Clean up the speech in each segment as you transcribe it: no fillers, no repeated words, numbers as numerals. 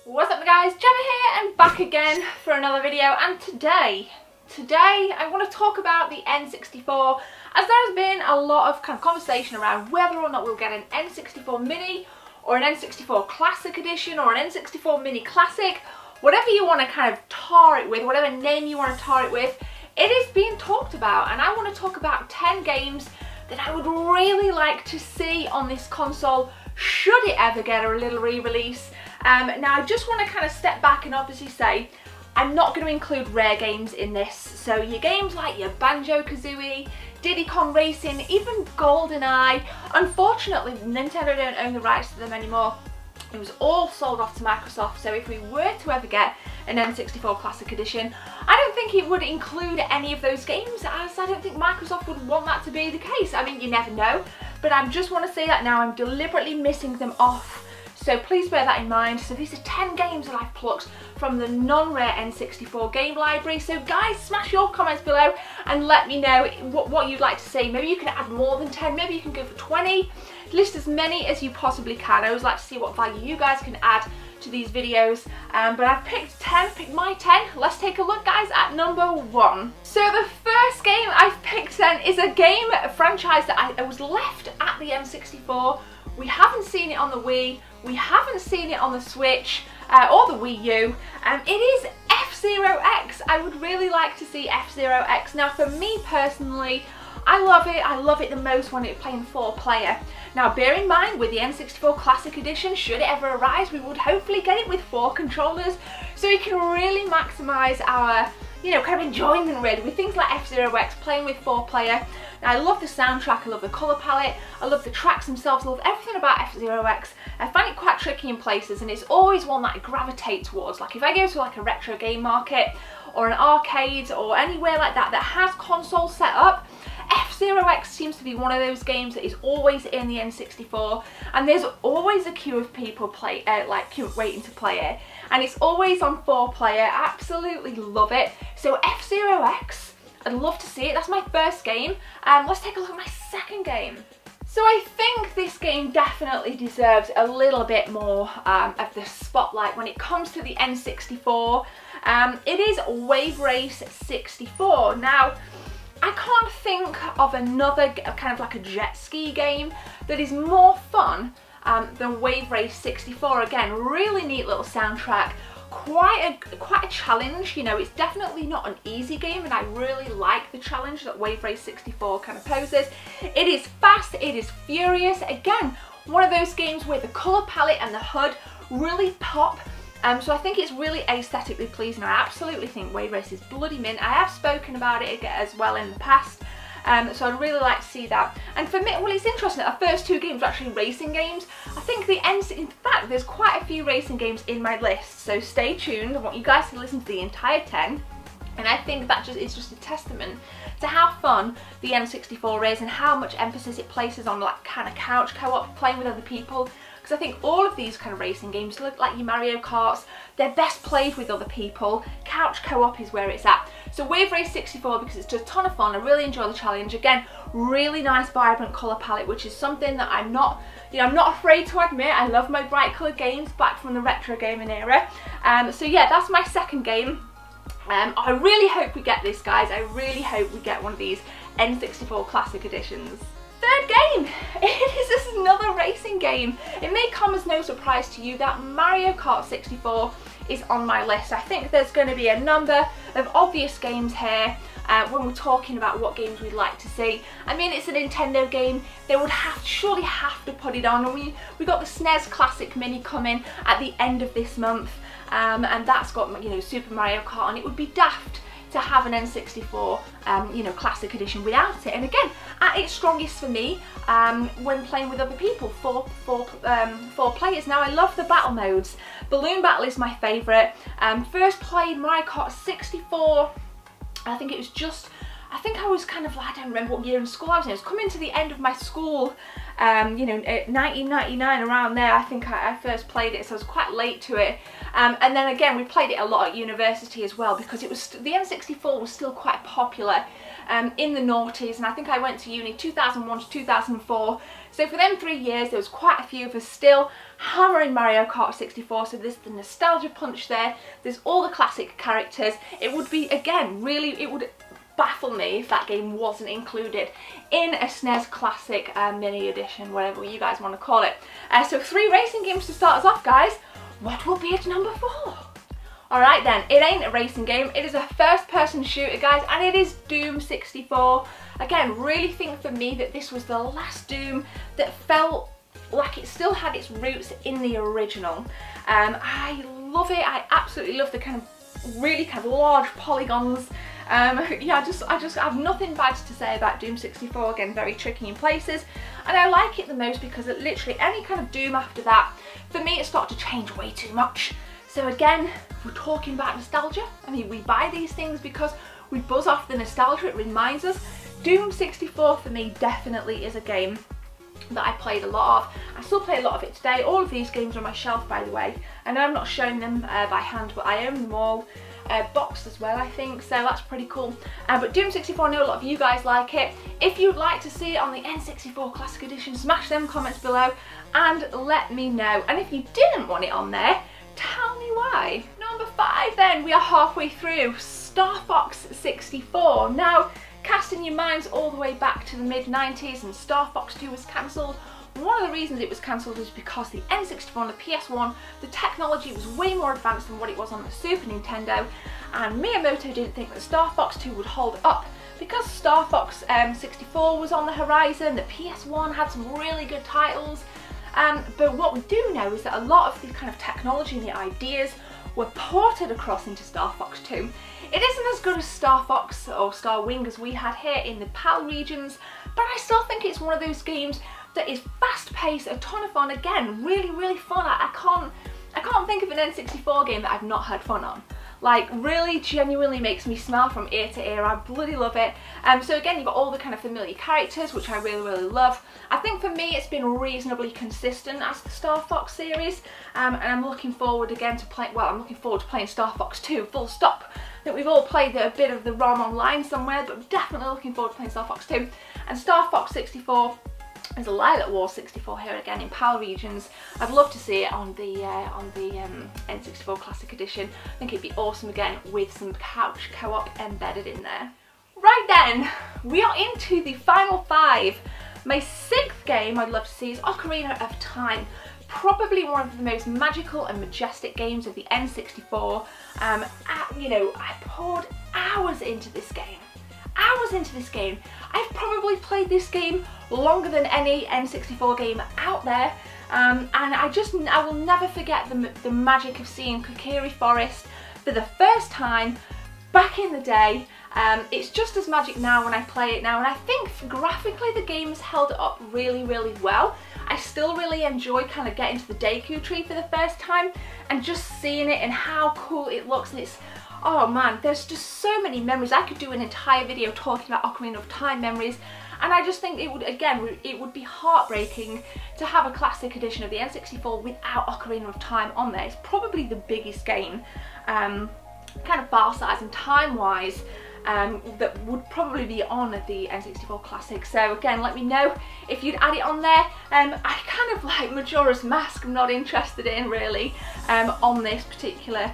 What's up guys, Gemma here and back again for another video, and today I want to talk about the N64, as there's been a lot of kind of conversation around whether or not we'll get an N64 Mini or an N64 Classic Edition or an N64 Mini Classic, whatever you want to kind of tar it with, whatever name you want to tar it with. It is being talked about, and I want to talk about 10 games that I would really like to see on this console should it ever get a little re-release. Now I just want to kind of step back and obviously say I'm not going to include rare games in this, so your games like your Banjo-Kazooie, Diddy Kong Racing, even GoldenEye. Unfortunately Nintendo don't own the rights to them anymore. It was all sold off to Microsoft, so if we were to ever get an N64 Classic Edition, I don't think it would include any of those games, as I don't think Microsoft would want that to be the case. I mean, you never know, but I just want to say that now I'm deliberately missing them off. So please bear that in mind. So these are 10 games that I've plucked from the non-rare N64 game library. So guys, smash your comments below and let me know what you'd like to see. Maybe you can add more than 10, maybe you can go for 20. List as many as you possibly can. I always like to see what value you guys can add to these videos. But I've picked 10, picked my 10. Let's take a look guys at number 1. So the first game I've picked then is a game, a franchise that I was left at the N64. We haven't seen it on the Wii, we haven't seen it on the Switch or the Wii U. It is F-Zero X. I would really like to see F-Zero X. Now for me personally, I love it the most when it's playing 4-player. Now bear in mind, with the N64 Classic Edition, should it ever arise, we would hopefully get it with 4 controllers, so we can really maximise our, you know, kind of enjoyment really with things like F-Zero X, playing with 4-player. Now I love the soundtrack, I love the colour palette, I love the tracks themselves, I love everything about F-Zero X. I find it quite tricky in places, and it's always one that I gravitate towards. Like if I go to like a retro game market or an arcade or anywhere like that that has console set up, F-Zero X seems to be one of those games that is always in the N64, and there's always a queue of people waiting to play it, and it's always on 4-player. Absolutely love it. So F-Zero X, I'd love to see it. That's my first game. Let's take a look at my second game. So I think this game definitely deserves a little bit more of the spotlight when it comes to the N64. It is Wave Race 64. Now, I can't think of another kind of like a jet ski game that is more fun than Wave Race 64. Again, really neat little soundtrack, quite a challenge. You know, it's definitely not an easy game, and I really like the challenge that Wave Race 64 kind of poses. It is fast, it is furious. Again, one of those games where the colour palette and the HUD really pop. So I think it's really aesthetically pleasing. I absolutely think Wave Race is bloody mint. I have spoken about it as well in the past, so I'd really like to see that. And for me, well, it's interesting that our first 2 games are actually racing games. I think in fact, there's quite a few racing games in my list, so stay tuned. I want you guys to listen to the entire 10, and I think that is just a testament to how fun the N64 is and how much emphasis it places on like kind of couch co-op, playing with other people. Because I think all of these kind of racing games look like your Mario Karts, they're best played with other people. Couch co-op is where it's at. So Wave Race 64, because it's just a ton of fun, I really enjoy the challenge. Again, really nice vibrant colour palette, which is something that I'm not afraid to admit. I love my bright coloured games back from the retro gaming era. So yeah, that's my second game. I really hope we get this, guys. I really hope we get one of these N64 Classic Editions. Third game, it is another racing game. It may come as no surprise to you that Mario Kart 64 is on my list. I think there's going to be a number of obvious games here when we're talking about what games we'd like to see. I mean, it's a Nintendo game, they would surely have to put it on. And we got the SNES Classic Mini coming at the end of this month, and that's got, you know, Super Mario Kart, and it would be daft to have an N64 you know, Classic Edition without it. And again, at its strongest for me when playing with other people, four players. Now I love the battle modes. Balloon Battle is my favourite. First played Mario Kart 64, I think it was just I think I was kind of, I don't remember what year in school I was in. I was coming to the end of my school, you know, 1999, around there. I think I first played it, so I was quite late to it. And then again, we played it a lot at university as well, because it was, the N64 was still quite popular in the noughties, and I think I went to uni 2001 to 2004. So for them 3 years, there was quite a few of us still hammering Mario Kart 64, so there's the nostalgia punch there, there's all the classic characters. It would be, again, really, it would baffle me if that game wasn't included in a SNES Classic mini edition, whatever you guys want to call it. So 3 racing games to start us off, guys. What will be at number 4? Alright then, it ain't a racing game, it is a first person shooter, guys, and it is Doom 64. Again, really think for me that this was the last Doom that felt like it still had its roots in the original. I love it, I absolutely love the kind of really kind of large polygons. Yeah, I just have nothing bad to say about Doom 64. Again, very tricky in places, and I like it the most because it literally, any kind of Doom after that, for me it started to change way too much. So again, we're talking about nostalgia. I mean, we buy these things because we buzz off the nostalgia, it reminds us. Doom 64 for me definitely is a game that I played a lot of. I still play a lot of it today. All of these games are on my shelf, by the way. I know I'm not showing them by hand, but I own them all. Boxed as well, I think, so that's pretty cool. But Doom 64, I know a lot of you guys like it. If you'd like to see it on the N64 Classic Edition, smash them comments below and let me know. And if you didn't want it on there, tell me why. Number 5 then, we are halfway through. Star Fox 64. Now, casting your minds all the way back to the mid-90s and Star Fox 2 was cancelled. One of the reasons it was cancelled is because the N64 and the PS1, the technology was way more advanced than what it was on the Super Nintendo, and Miyamoto didn't think that Star Fox 2 would hold up. Because Star Fox 64 was on the horizon, the PS1 had some really good titles, but what we do know is that a lot of the kind of technology and the ideas were ported across into Star Fox 2. It isn't as good as Star Fox or Star Wing as we had here in the PAL regions, but I still think it's one of those games that is fast paced, a ton of fun, again, really, really fun. I can't think of an N64 game that I've not had fun on. Like, really genuinely makes me smile from ear to ear. I bloody love it. So again, you've got all the kind of familiar characters, which I really, really love. I think for me, it's been reasonably consistent as the Star Fox series, and I'm looking forward again to play. Well, I'm looking forward to playing Star Fox 2, full stop. I think we've all played a bit of the ROM online somewhere, but I'm definitely looking forward to playing Star Fox 2. And Star Fox 64 is a Lilac War 64 here again in PAL regions. I'd love to see it on the N64 Classic Edition. I think it'd be awesome again with some couch co-op embedded in there. Right then, we are into the final 5. My 6th game I'd love to see is Ocarina of Time. Probably one of the most magical and majestic games of the N64. You know, I poured hours into this game. I've probably played this game longer than any N64 game out there, and I will never forget the magic of seeing Kokiri Forest for the first time back in the day. It's just as magic now when I play it now, and I think graphically the game's held up really, really well. I still really enjoy kind of getting to the Deku Tree for the first time and just seeing it and how cool it looks, and it's, oh man, there's just so many memories. I could do an entire video talking about Ocarina of Time memories, and I just think it would, again, it would be heartbreaking to have a classic edition of the N64 without Ocarina of Time on there. It's probably the biggest game, kind of file size and time wise, that would probably be on the N64 Classic. So again, let me know if you'd add it on there. I kind of like Majora's Mask, I'm not interested in really on this particular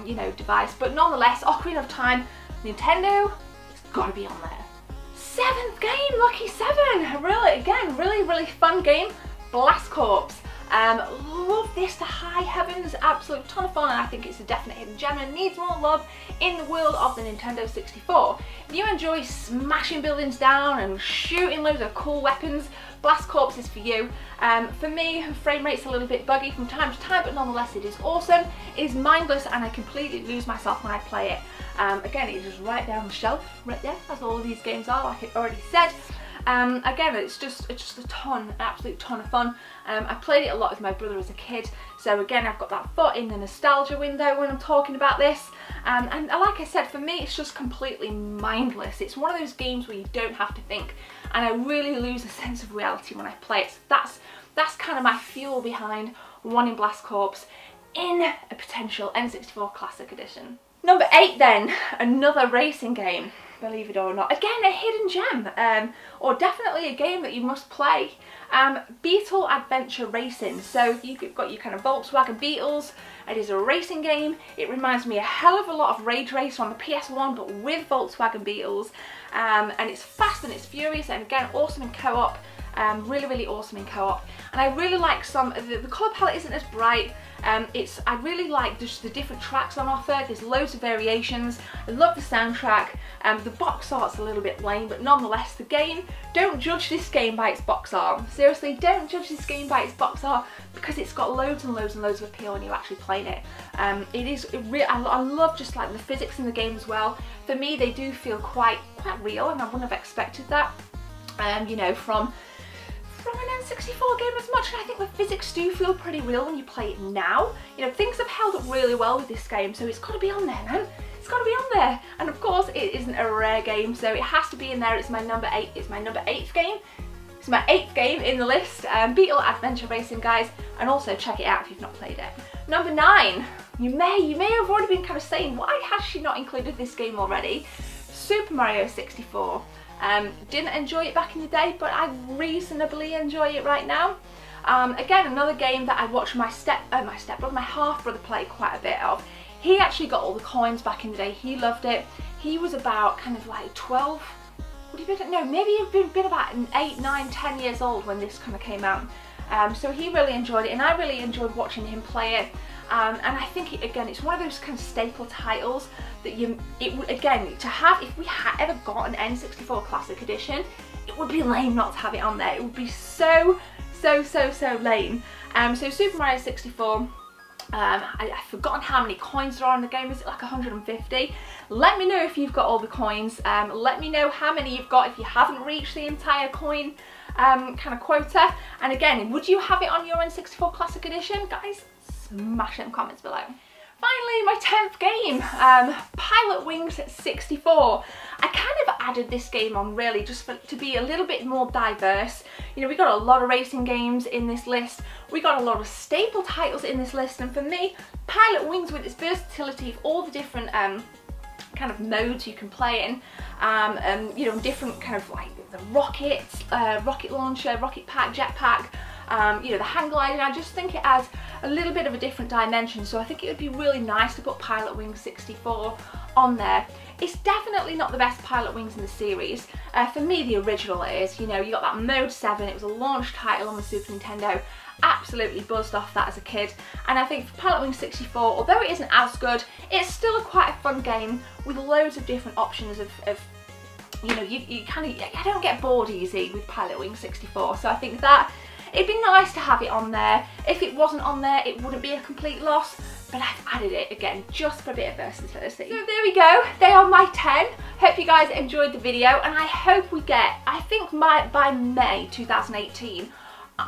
you know, device, but nonetheless, Ocarina of Time, Nintendo, it's got to be on there. 7th game, Lucky 7. Really, again, really fun game. Blast Corps. Love this to high heavens, absolute ton of fun, and I think it's a definite hidden gem and needs more love in the world of the Nintendo 64. If you enjoy smashing buildings down and shooting loads of cool weapons, Blast Corps is for you. For me, frame rate's a little bit buggy from time to time, but nonetheless it is awesome. It is mindless, and I completely lose myself when I play it. Again, it is right down the shelf, right there, as all of these games are, like I already said. Again, it's just an absolute ton of fun. I played it a lot with my brother as a kid, so again I've got that foot in the nostalgia window when I'm talking about this. And like I said, for me it's just completely mindless. It's one of those games where you don't have to think, and I really lose a sense of reality when I play it. So that's kind of my fuel behind wanting Blast Corps in a potential N64 Classic Edition. Number 8 then, another racing game, believe it or not. Again, a hidden gem, or definitely a game that you must play. Beetle Adventure Racing. So you've got your kind of Volkswagen Beetles. It is a racing game. It reminds me a hell of a lot of Rage Race on the PS1, but with Volkswagen Beetles. And it's fast and it's furious, and again, awesome in co-op. Really awesome in co-op, and I really like the colour palette isn't as bright. I really like just the different tracks on offer. There's loads of variations. I love the soundtrack. The box art's a little bit lame, but nonetheless, the game, don't judge this game by its box art. Seriously, don't judge this game by its box art, because it's got loads and loads and loads of appeal when you're actually playing it. I love just like the physics in the game as well. For me, they do feel quite real, and I wouldn't have expected that. You know, from an N64 game as much, and I think the physics do feel pretty real when you play it now. You know, things have held up really well with this game, so it's got to be on there, man. It's got to be on there. And of course, it isn't a rare game, so it has to be in there. It's my number 8. It's my number 8th game. It's my 8th game in the list. Beetle Adventure Racing, guys, and also check it out if you've not played it. Number 9. You may have already been kind of saying, why has she not included this game already? Super Mario 64. Didn't enjoy it back in the day, but I reasonably enjoy it right now. Again, another game that I watched my half brother play quite a bit of. He actually got all the coins back in the day. He loved it. He was about kind of like 12. Would he be? No, maybe he'd been about 8, 9, 10 years old when this kind of came out. So he really enjoyed it, and I really enjoyed watching him play it. And I think, again, it's one of those kind of staple titles that if we had ever got an N64 Classic Edition, it would be lame not to have it on there. It would be so lame. So Super Mario 64, I've forgotten how many coins there are in the game. Is it like 150? Let me know if you've got all the coins. Let me know how many you've got if you haven't reached the entire coin kind of quota. And again, would you have it on your N64 Classic Edition? Guys, smash it in the comments below. Finally, my 10th game, Pilotwings 64. I kind of added this game on really just to be a little bit more diverse. You know, we got a lot of racing games in this list. We got a lot of staple titles in this list, and for me, Pilotwings, with its versatility of all the different kind of modes you can play in, you know, different kind of like the rockets, rocket launcher, rocket pack, jetpack, you know, the hang glider. I just think it adds a little bit of a different dimension, so I think it would be really nice to put Pilotwings 64 on there. It's definitely not the best Pilotwings in the series. For me, the original is. You know, you got that Mode 7, it was a launch title on the Super Nintendo. Absolutely buzzed off that as a kid, and I think for Pilotwings 64, although it isn't as good, it's still quite a fun game with loads of different options of you know, you don't get bored easy with Pilotwings 64, so I think that it'd be nice to have it on there. If it wasn't on there, it wouldn't be a complete loss, but I've added it again just for a bit of versatility. So there we go, they are my 10. Hope you guys enjoyed the video, and I hope we get, I think by May 2018,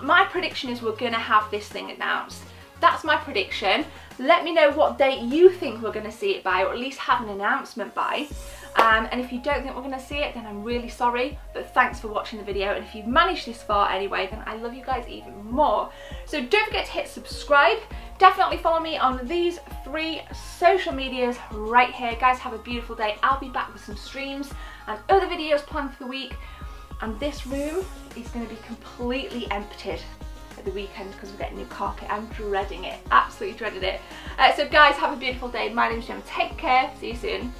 my prediction is we're going to have this thing announced. That's my prediction. Let me know what date you think we're going to see it by, or at least have an announcement by. And if you don't think we're going to see it, then I'm really sorry, but thanks for watching the video, and if you've managed this far anyway, then I love you guys even more. So don't forget to hit subscribe. Definitely follow me on these 3 social medias right here. Guys, have a beautiful day. I'll be back with some streams and other videos planned for the week, and this room is going to be completely emptied at the weekend because we're getting new carpet. I'm dreading it, absolutely dreaded it. So guys, have a beautiful day. My name's Gemma. Take care. See you soon.